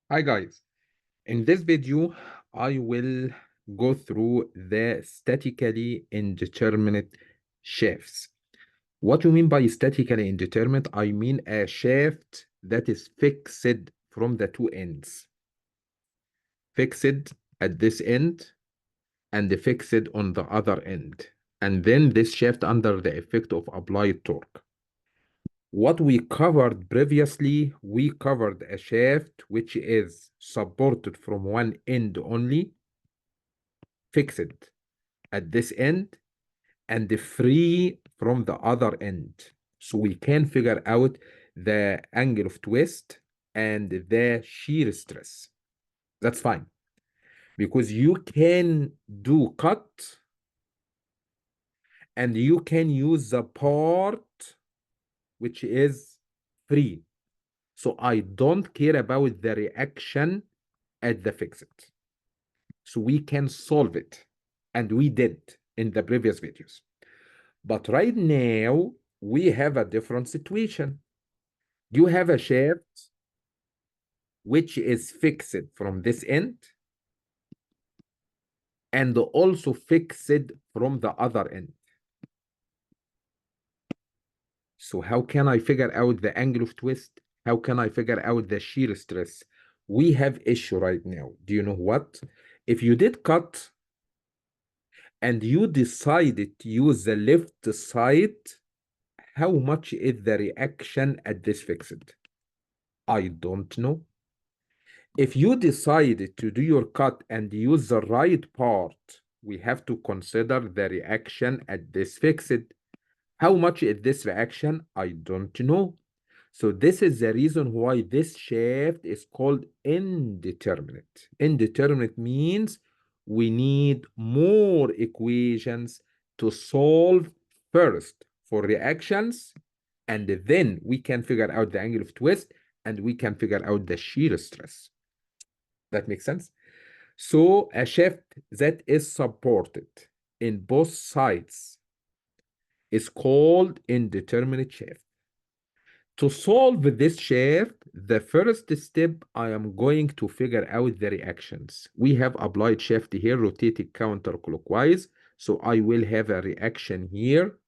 Hi guys, in this video I will go through the statically indeterminate shafts. What you mean by statically indeterminate? I mean a shaft that is fixed from the two ends. Fixed at this end and fixed on the other end. And then this shaft under the effect of applied torque. What we covered previously, we covered a shaft which is supported from one end only, fixed at this end, and free from the other end. So we can figure out the angle of twist and the shear stress. That's fine because you can do cut and you can use the part which is free. So I don't care about the reaction at the fixed. So we can solve it. And we did in the previous videos. But right now, we have a different situation. You have a shaft which is fixed from this end and also fixed from the other end. So how can I figure out the angle of twist? How can I figure out the shear stress? We have issue right now. Do you know what? If you did cut and you decided to use the left side, how much is the reaction at this fixed? I don't know. If you decided to do your cut and use the right part, we have to consider the reaction at this fixed. How much is this reaction? I don't know. So this is the reason why this shaft is called indeterminate. Indeterminate means we need more equations to solve first for reactions, and then we can figure out the angle of twist, and we can figure out the shear stress. That makes sense? So a shaft that is supported in both sides is called indeterminate shaft. To solve this shaft, the first step, I am going to figure out the reactions. We have applied shaft here, rotated counterclockwise. So I will have a reaction here.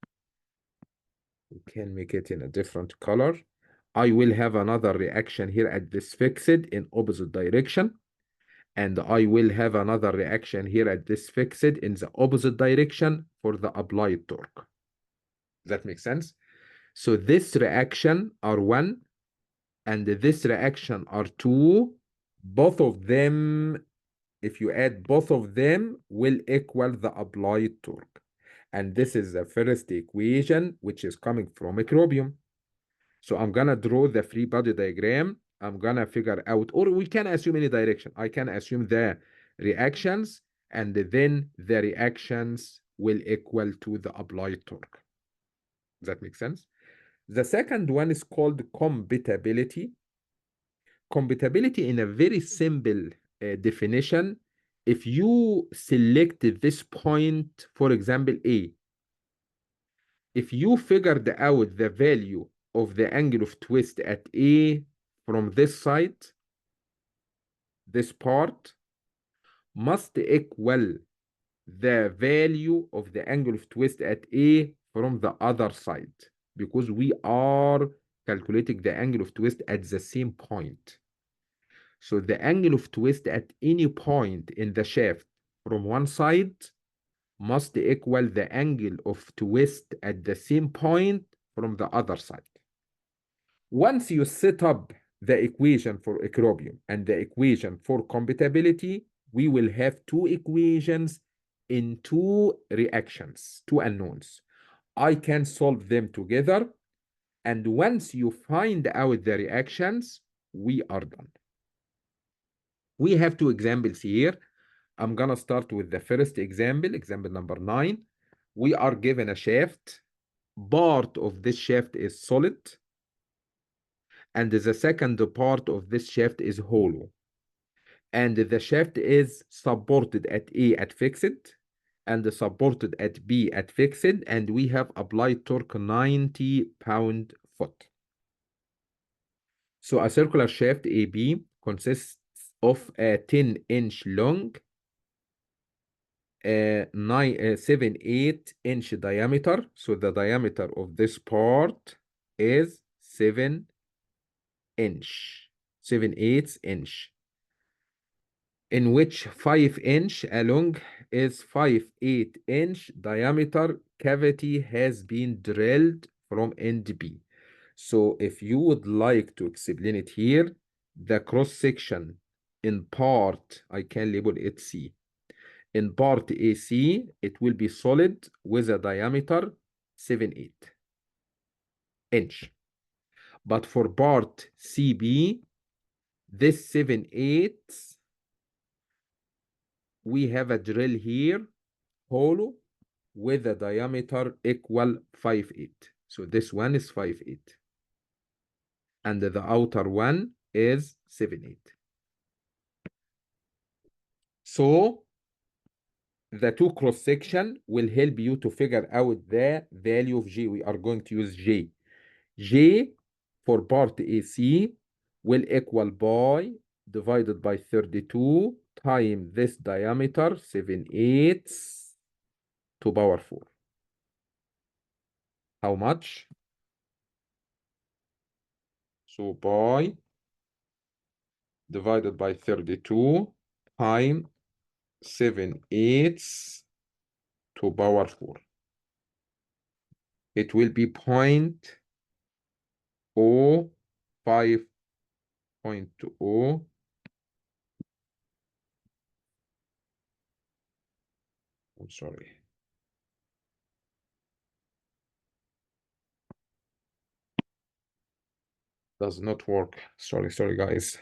We can make it in a different color. I will have another reaction here at this fixed in opposite direction. And I will have another reaction here at this fixed in the opposite direction for the applied torque. That makes sense? So this reaction R1 and this reaction R2, both of them, if you add both of them, will equal the applied torque. And this is the first equation, which is coming from equilibrium. So I'm gonna draw the free body diagram. I'm gonna figure out, or we can assume any direction. I can assume the reactions, and then the reactions will equal to the applied torque. Does that make sense? The second one is called compatibility. Compatibility in a very simple definition. If you select this point, for example, A, if you figured out the value of the angle of twist at A from this side, this part must equal the value of the angle of twist at A from the other side, because we are calculating the angle of twist at the same point. So the angle of twist at any point in the shaft from one side must equal the angle of twist at the same point from the other side. Once you set up the equation for equilibrium and the equation for compatibility, we will have two equations in two reactions, two unknowns. I can solve them together, and once you find out the reactions, we are done. We have two examples here. I'm gonna start with the first example, example number 9. We are given a shaft. Part of this shaft is solid, and the second part of this shaft is hollow. And the shaft is supported at A at fixed, and supported at B at fixed, and we have applied torque 90 pound-foot. So a circular shaft AB consists of a 10-inch long, 7/8 inch diameter. So the diameter of this part is 7 inch, 7/8 inch, in which 5 inch along is 5/8 inch diameter cavity has been drilled from end B. So if you would like to explain it here, the cross section in part, I can label it C. In part AC, it will be solid with a diameter 7/8 inch. But for part CB, this 7/8, we have a drill here, hollow, with a diameter equal 5/8. So this one is 5/8. And the outer one is 7/8. So the two cross section will help you to figure out the value of J. We are going to use J. J for part AC will equal pi divided by 32 times this diameter 7/8 to power 4. How much? So pi divided by 32 times 7/8 to power 4. It will be 0.05.0. I'm sorry. Does not work. Sorry, guys.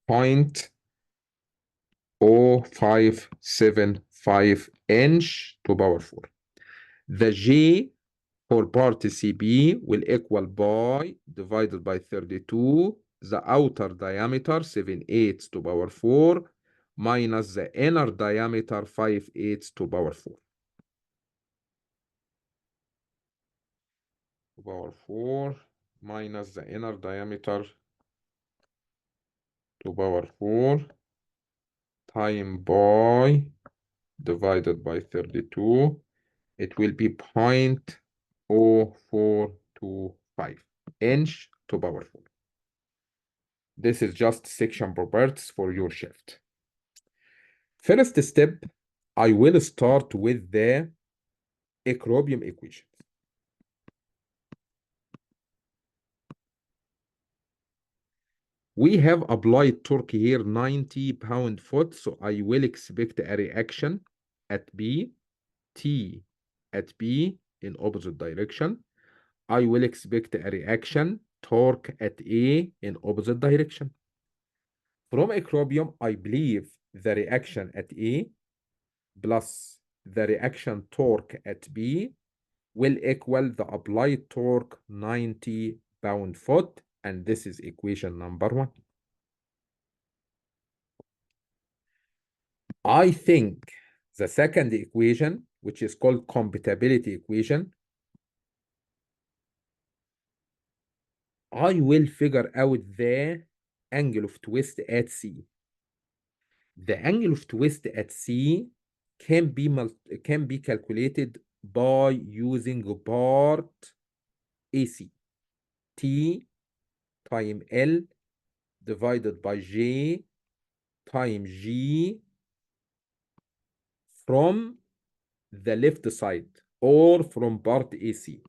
0.0575 inch to power 4. The G for part CB will equal pi divided by 32, the outer diameter 7/8 to power 4, minus the inner diameter 5/8 to power 4. To power 4 minus the inner diameter to power 4 time pi divided by 32. It will be 0.0425 inch to power 4. This is just section properties for your shaft. First step, I will start with the equilibrium equation. We have applied torque here 90 pound-foot, so I will expect a reaction at B, T at B in opposite direction. I will expect a reaction torque at A in opposite direction. From equilibrium, I believe the reaction at A plus the reaction torque at B will equal the applied torque 90 pound-foot, and this is equation number 1. I think the second equation, which is called compatibility equation, I will figure out the angle of twist at C. The angle of twist at C can be calculated by using part AC. T times L divided by J times G from the left side or from part AC.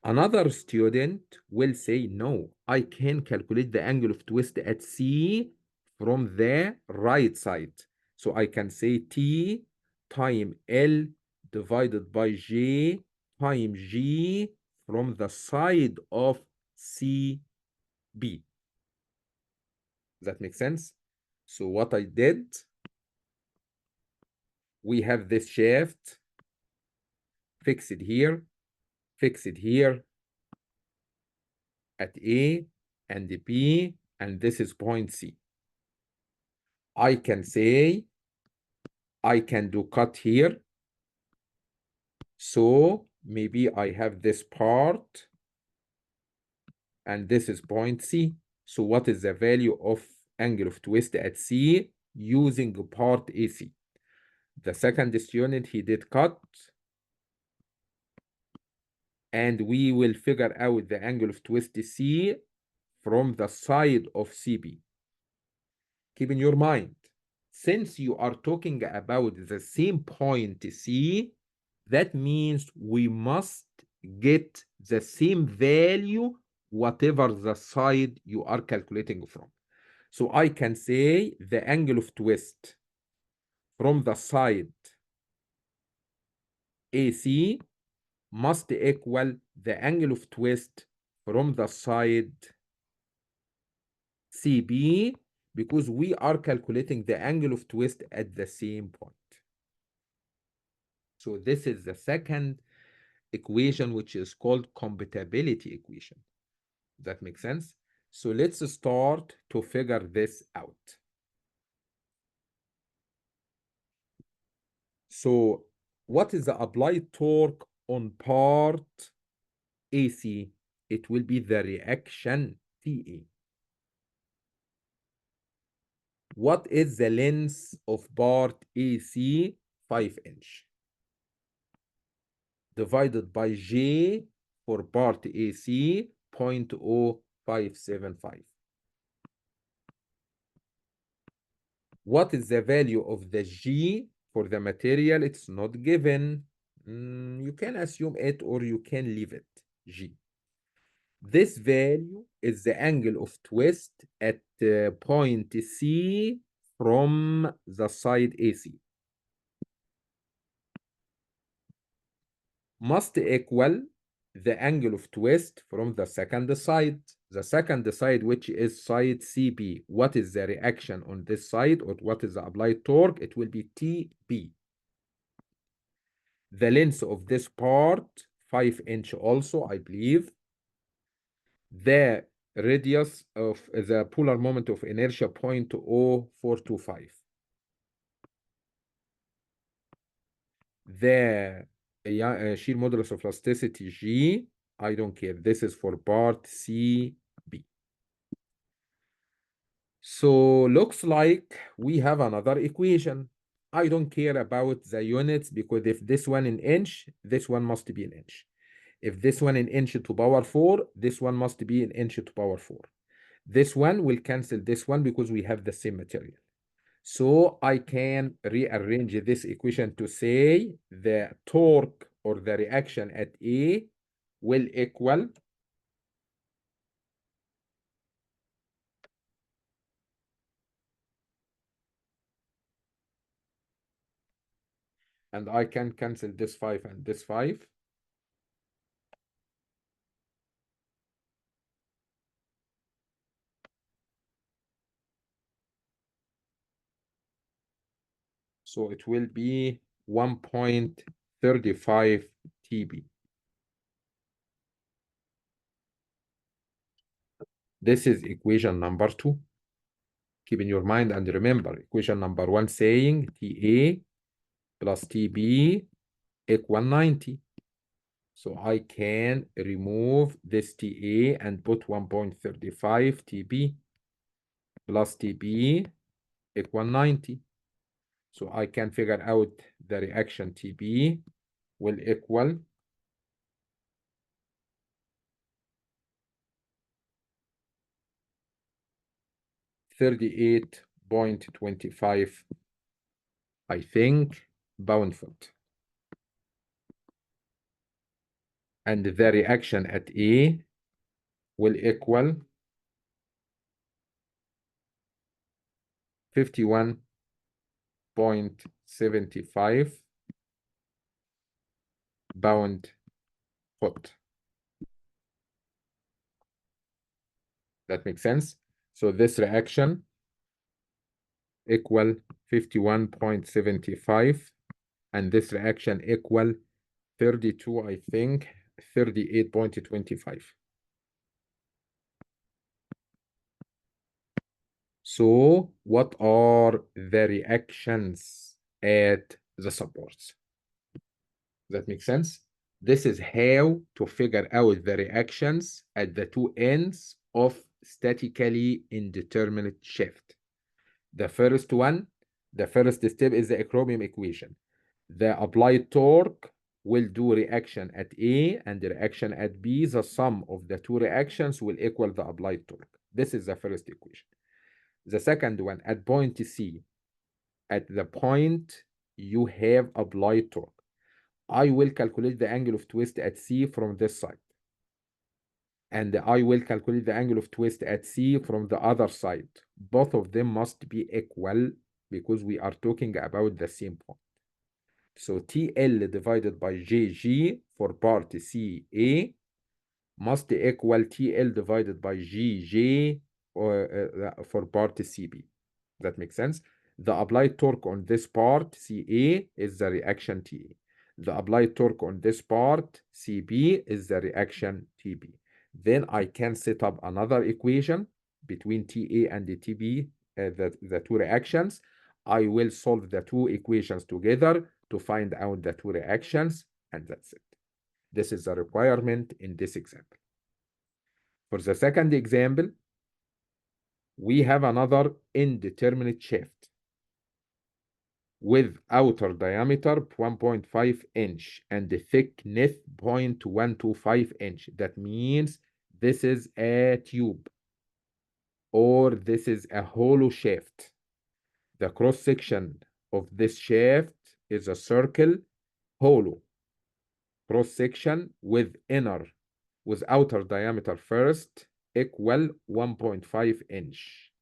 Another student will say, no, I can calculate the angle of twist at C from the right side. So I can say T times L divided by J times G from the side of CB. That makes sense? So what I did, we have this shaft fixed here, at A and B, and this is point C. I can say, I can do cut here. So maybe I have this part and this is point C. So what is the value of angle of twist at C using part AC? The second student, he did cut, and we will figure out the angle of twist C from the side of CB. Keep in your mind, since you are talking about the same point C, that means we must get the same value whatever the side you are calculating from. So I can say the angle of twist from the side AC must equal the angle of twist from the side CB, because we are calculating the angle of twist at the same point. So this is the second equation, which is called compatibility equation. That makes sense? So let's start to figure this out. So what is the applied torque on part AC? It will be the reaction TA. What is the length of part AC? 5 inch. Divided by J for part AC, 0.0575. What is the value of the G for the material? It's not given. You can assume it or you can leave it, G. This value is the angle of twist at point C from the side AC. Must equal the angle of twist from the second side. The second side, which is side CB. What is the reaction on this side, or what is the applied torque? It will be TB. The length of this part, 5 inch also, I believe. The radius of the polar moment of inertia, 0.0425. The shear modulus of elasticity, G, I don't care. This is for part CB. So looks like we have another equation. I don't care about the units, because if this one in inch, this one must be in inch. If this one in inch to power 4, this one must be in inch to power 4. This one will cancel this one because we have the same material. So I can rearrange this equation to say the torque or the reaction at A will equal and I can cancel this 5 and this 5. So it will be 1.35 TB. This is equation number 2. Keep in your mind and remember, equation number 1 saying TA plus TB equal 90. So I can remove this TA and put 1.35 TB plus TB equal 90. So I can figure out the reaction TB will equal 38.25, I think, pound-foot. And the reaction at A will equal 51.75 pound-foot. That makes sense? So this reaction equal 51.75, and this reaction equal 32, I think, 38.25. So what are the reactions at the supports? That makes sense? This is how to figure out the reactions at the two ends of statically indeterminate shaft. The first one, the first step is the acromion equation. The applied torque will do reaction at A and the reaction at B. The sum of the two reactions will equal the applied torque. This is the first equation. The second one, at point C, at the point you have applied torque, I will calculate the angle of twist at C from this side. And I will calculate the angle of twist at C from the other side. Both of them must be equal because we are talking about the same point. So TL divided by JG for part CA must equal TL divided by GJ for part CB. That makes sense? The applied torque on this part CA is the reaction TA. The applied torque on this part CB is the reaction TB. Then I can set up another equation between TA and the TB, the two reactions. I will solve the two equations together to find out the two reactions, and that's it. This is a requirement in this example. For the second example, we have another indeterminate shaft with outer diameter 1.5 inch and the thickness 0.125 inch. That means this is a tube or this is a hollow shaft. The cross section of this shaft is a circle, hollow cross section with outer diameter first equal 1.5 inch.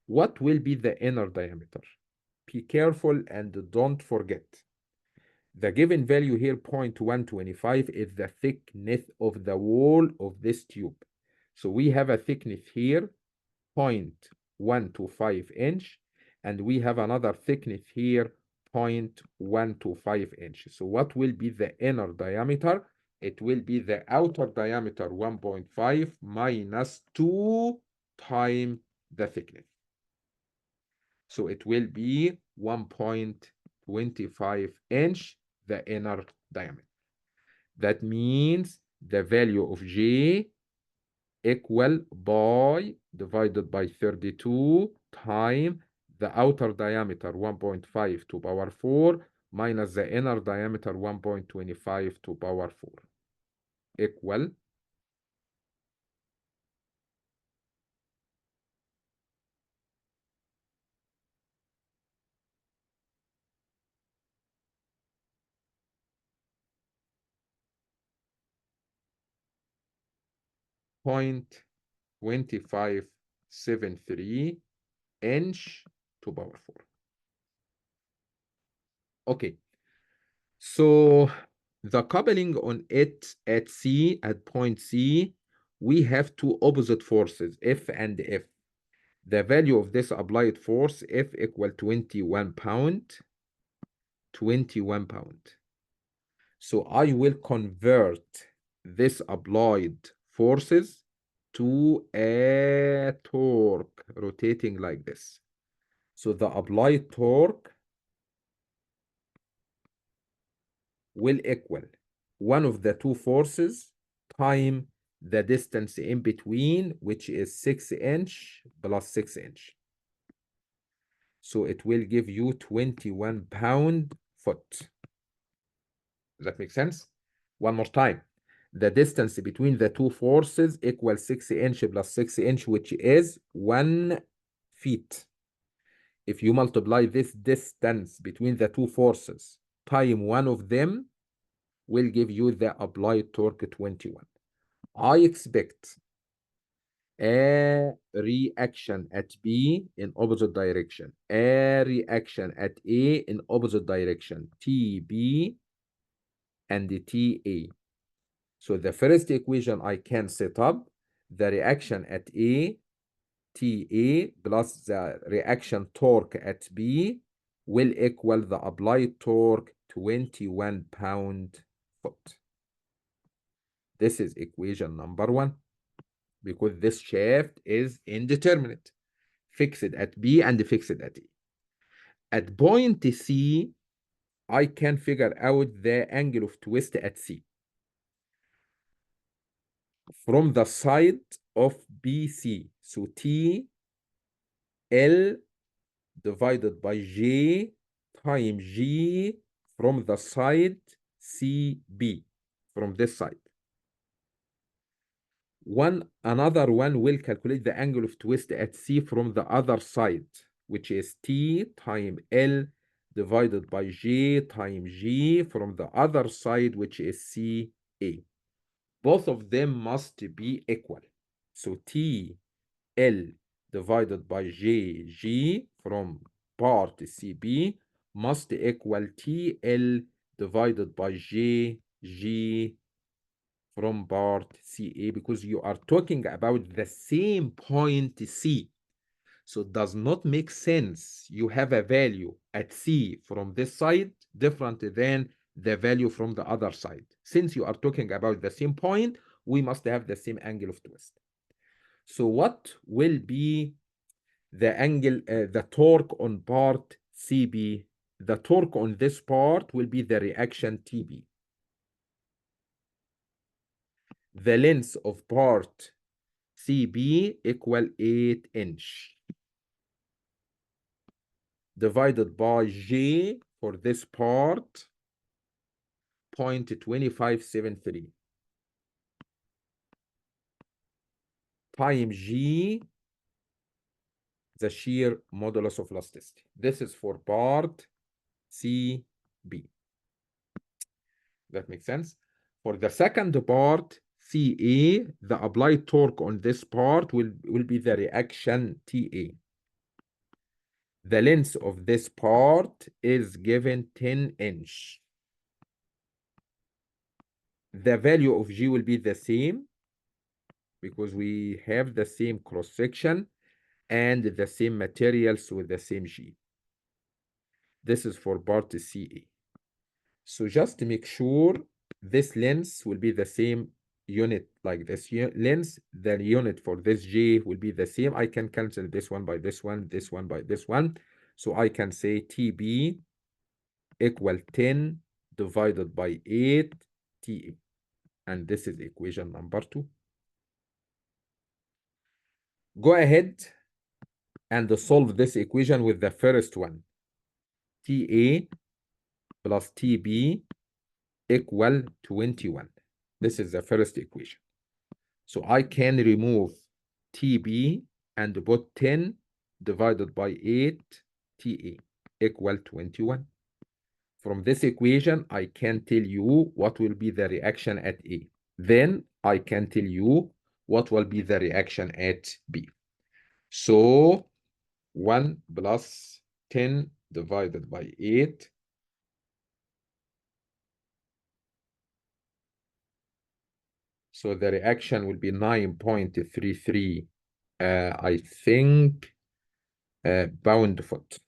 What will be the inner diameter? Be careful and don't forget. The given value here, 0.125, is the thickness of the wall of this tube. So we have a thickness here, 0.125 inch, and we have another thickness here, 0.125 inches. So what will be the inner diameter? It will be the outer diameter 1.5 minus 2 times the thickness. So it will be 1.25 inch, the inner diameter. That means the value of J equal by divided by 32 times the outer diameter 1.5 to power 4 minus the inner diameter 1.25 to power 4 equal 0.2573 inch to power 4. Okay, so the coupling on it at C, at point C, we have two opposite forces, F and F. The value of this applied force, F equal 21 pound, 21 pound. So I will convert this applied forces to a torque rotating like this. So the applied torque will equal one of the two forces times the distance in between, which is 6 inch plus 6 inch. So it will give you 21 pound foot. Does that make sense? One more time. The distance between the two forces equals 6 inch plus 6 inch, which is 1 feet. If you multiply this distance between the two forces times one of them, will give you the applied torque 21. I expect a reaction at B in opposite direction, a reaction at A in opposite direction, TB and the TA. So the first equation I can set up, the reaction at A, TA plus the reaction torque at B will equal the applied torque 21 pound foot. This is equation number 1 because this shaft is indeterminate, fixed at B and fixed at A. At point C, I can figure out the angle of twist at C from the side of BC. So T L divided by J times G from the side CB, from this side. Another one will calculate the angle of twist at C from the other side, which is T times L divided by J times G from the other side, which is CA. Both of them must be equal. So T L divided by G from part CB must equal TL divided by G from part CA, because you are talking about the same point C. So it does not make sense you have a value at C from this side different than the value from the other side. Since you are talking about the same point, we must have the same angle of twist. So what will be the angle, the torque on part CB? The torque on this part will be the reaction TB. The length of part CB equal 8 inch divided by J for this part 0.2573 times G, the shear modulus of elasticity. This is for part CB. That makes sense? For the second part, CA, the applied torque on this part will be the reaction TA. The length of this part is given 10 inch. The value of G will be the same because we have the same cross section and the same materials with the same G. This is for part CA. So just to make sure this length will be the same unit like this length, the unit for this J will be the same. I can cancel this one by this one by this one. So I can say TB equal 10 divided by 8 TA. And this is equation number 2. Go ahead and solve this equation with the first one. TA plus TB equal 21. This is the first equation. So I can remove TB and put 10 divided by 8 TA equal 21. From this equation, I can tell you what will be the reaction at A. Then I can tell you what will be the reaction at B. So 1 plus 10 divided by 8 . So the reaction will be 9.33, I think, pound-foot.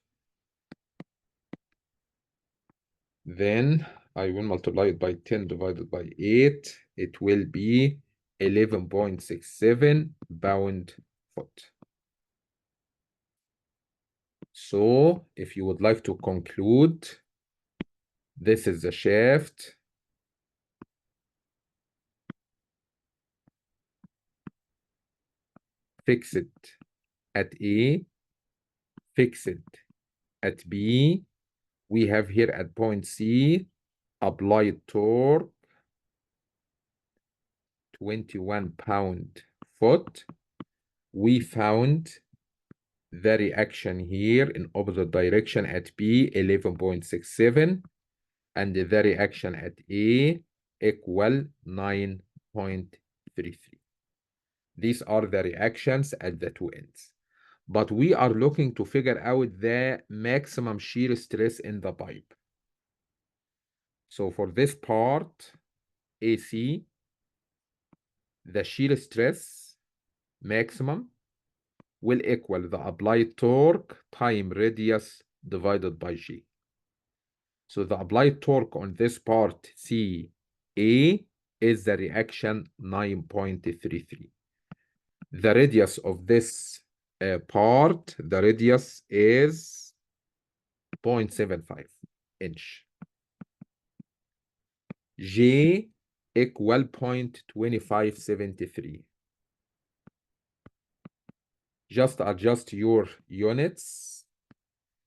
Then I will multiply it by 10 divided by 8. It will be 11.67 pound-foot. So if you would like to conclude, this is the shaft. Fix it at A, fix it at B. We have here at point C, applied torque, 21 pound-foot. We found the reaction here in opposite direction at B, 11.67, and the reaction at A equal 9.33. These are the reactions at the two ends. But we are looking to figure out the maximum shear stress in the pipe. So for this part, AC, the shear stress maximum will equal the applied torque time radius divided by G. So the applied torque on this part CA is the reaction 9.33. The radius of this part, the radius is 0.75 inch. J equal 0.2573. Just adjust your units.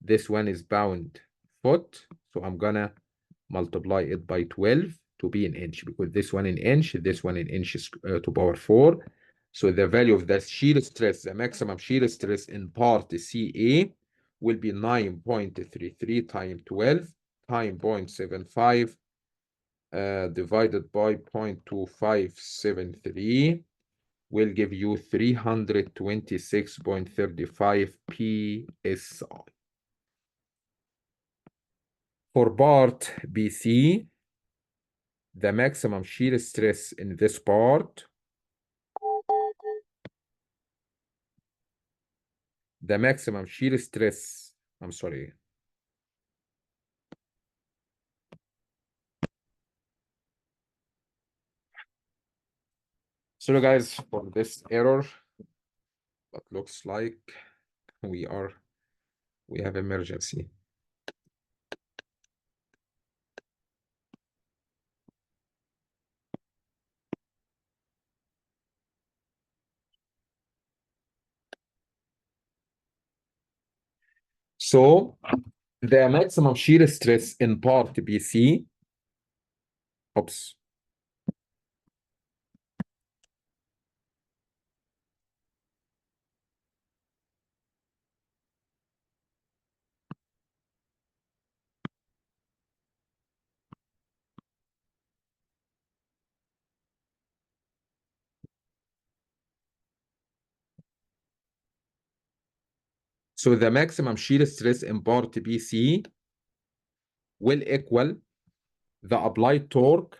This one is pound foot, so I'm gonna multiply it by 12 to be in inch, because this one in inch, this one in inches to power 4. So the value of the shear stress, the maximum shear stress in part CA will be 9.33 times 12 times 0.75 divided by 0.2573 will give you 326.35 PSI. For part BC, the maximum shear stress in this part, the maximum shear stress, I'm sorry. Sorry guys for this error, but looks like we have emergency. So the maximum shear stress in part BC, oops. So the maximum shear stress in part BC will equal the applied torque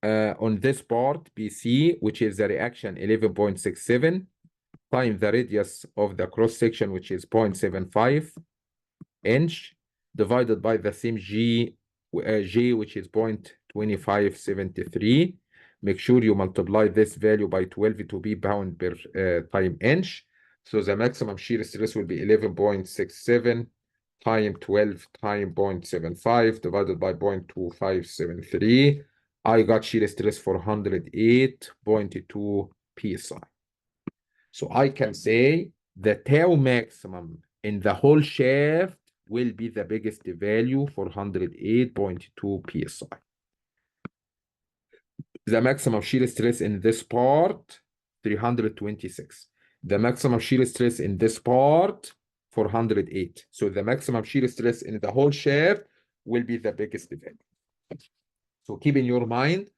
on this part BC, which is the reaction 11.67, times the radius of the cross section, which is 0.75 inch, divided by the same G, which is 0.2573. Make sure you multiply this value by 12 to be pound per time inch. So the maximum shear stress will be 11.67 times 12 times 0.75 divided by 0.2573. I got shear stress for 108.2 PSI. So I can say the tau maximum in the whole shaft will be the biggest value for 108.2 PSI. The maximum shear stress in this part, 326. The maximum shear stress in this part, 408. So the maximum shear stress in the whole shaft will be the biggest value. So keep in your mind,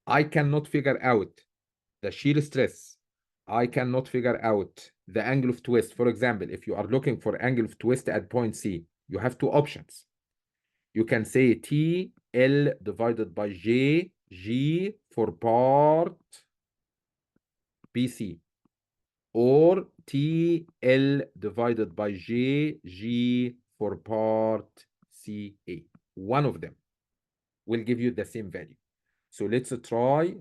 I cannot figure out the shear stress. I cannot figure out the angle of twist. For example, if you are looking for angle of twist at point C, you have two options. You can say TL divided by G for part BC, or TL divided by G for part CA. One of them will give you the same value. So let's try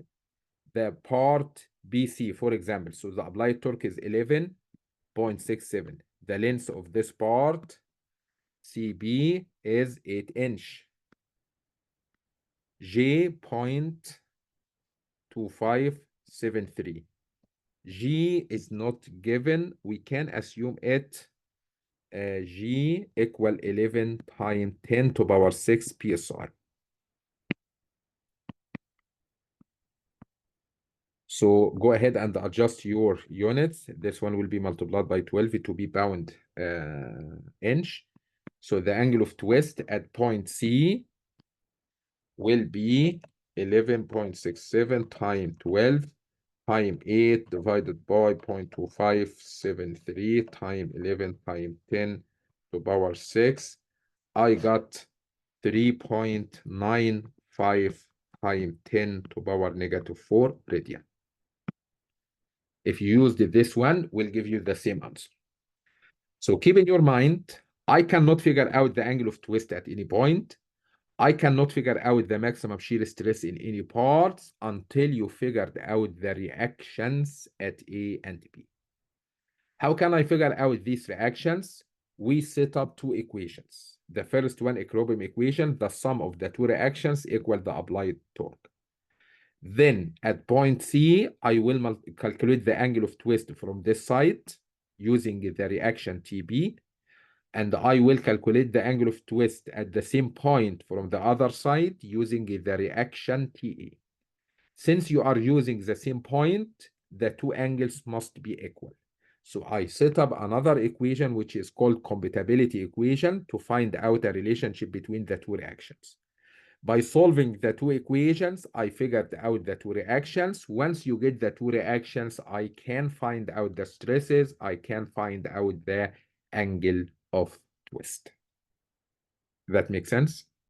the part BC, for example. So the applied torque is 11.67. The length of this part CB is 8 inch. J 0.2573. G is not given. We can assume it G equal 11 times 10 to power 6 PSI. So go ahead and adjust your units. This one will be multiplied by 12 to be pound inch. So the angle of twist at point C will be 11.67 times 12 times 8 divided by 0.2573 times 11 times 10 to power 6. I got 3.95 times 10 to power -4 radian. If you used this one, will give you the same answer. So keep in your mind, I cannot figure out the angle of twist at any point. I cannot figure out the maximum shear stress in any parts until you figured out the reactions at A and B. How can I figure out these reactions? We set up two equations. The first one, equilibrium equation, the sum of the two reactions equal the applied torque. Then at point C, I will calculate the angle of twist from this side using the reaction TB, and I will calculate the angle of twist at the same point from the other side using the reaction TA. Since you are using the same point, the two angles must be equal. So I set up another equation which is called compatibility equation to find out a relationship between the two reactions. By solving the two equations, I figured out the two reactions. Once you get the two reactions, I can find out the stresses. I can find out the angle of twist. That makes sense?